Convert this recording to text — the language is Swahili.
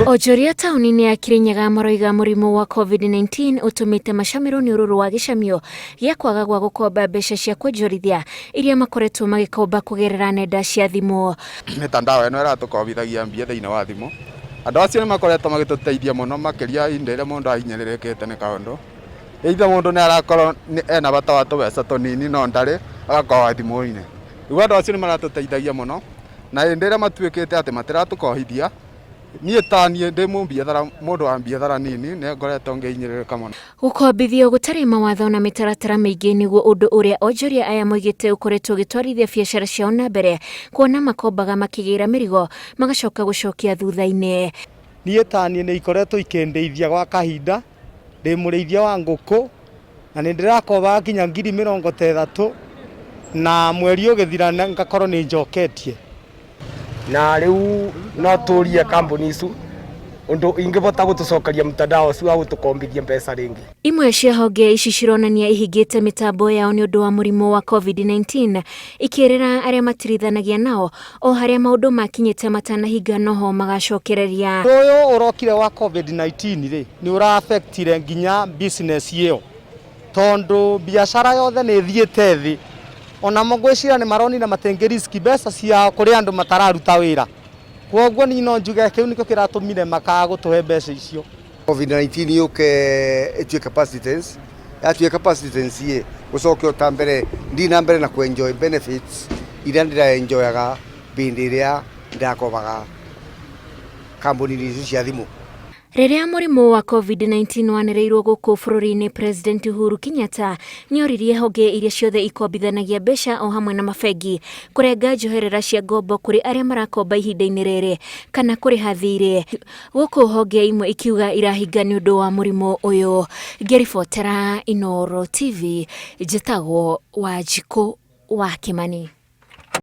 Onjoria tauni-inĩ ya Kirinyaga maroiga mũrimũ wa COVID-19 ũtũmĩte macamĩrwo nĩ ũrũrũ wa gĩcamio gĩa kwaga gwa gũkomba mbeca cia kwonjorithia iria makoretwo magĩkomba kũgerera nenda cia thimũ. Mitandao ĩno ĩratũkombithagia mbia thĩinĩ wa thimũ. Andũ acio nĩ makoretwo magĩtũteithia mũno makĩria hĩndĩ ĩrĩa mũndũ ahinyĩrĩrĩkĩte nĩ kaũndũ. Either mũndũ nĩ arakorwo ena bata wa tũbeca tũnini no ndarĩ agakorwo thimũ-inĩ. Rĩu andũ acio nĩ maratũteithagia mũno na hĩndĩ ĩrĩa matuĩkĩte atĩ matiratũkohithia niĩ ta niĩ ndĩ mũndũ wa biathara nini nĩ ngoretwo ngĩhinyĩrĩrĩka mũno. Gũkombithio gũtarĩ mawatho na mĩtaratara mĩingĩ nĩguo ũndũ ũrĩa onjoria aya moigĩte ũkoretwo ũgĩtwarithia biacara ciao na mbere, kuona makombaga makĩgĩra mĩrigo magacoka gũcokia thutha-inĩ. Niĩ ta niĩ nĩ ikoretwo ikĩndeithia gwa kahinda, ndĩ mũrĩithia wa ngũkũ na nĩ ndĩrakomba nginya 30,000 na mweri ũgĩthira ngakorwo nĩ njoketie. Na rĩu no tũrie kambuni icu ũndũ ingĩbota gũtũcokeria mtandao ũcio wa gũtũkombithia mbeca rĩngĩ. Imwe cia honge ici cironania ihingĩte mĩtambo yao nĩ ũndũ wa mũrimũ wa COVID-19, ikĩrĩra arĩa matirithanagia nao o harĩa maũndũ makinyĩte matanahinga noho magacokereria. Ũyũ ũrokire wa COVID-19 rĩ nĩ ũra-affectire nginya business ĩyo, tondũ biacara yothe nĩ thiĩte thĩ. Ona mogwĩcira nĩ maronire matengeriski mbeca ciao kũrĩ andũ matararuta wĩra. Kwoguo niĩ no njuge kĩu nĩkĩo kĩratũmire makaga gũtũhe mbeca icio. COVID-19 yũke ĩtuĩke capacitance, yatuĩka capacitance ĩ gũcoke ũta mbere ndi na mbere na kwenjoy benefits iria ndĩraenjoyaga bĩndĩ ĩrĩa ndakobaga kambuni-inĩ icio cia thimũ. Rĩrĩa mũrimũ wa COVID-19 wanĩrĩirwo gũkũ bũrũri-inĩ, President Uhuru Kenyatta nĩ oririe honge iria ciothe ikombithanagia mbeca o hamwe na mabengi kũrenga njoherera cia ngombo kũrĩ arĩa marakomba ihinda-inĩ rĩrĩ kana kũrĩha thirĩ, gũkũ honge imwe ikiuga irahinga nĩ ũndũ wa mũrimũ ũyũ. Ngĩribotera Inooro TV, njĩtagwo Wanjikũ wa Kimani.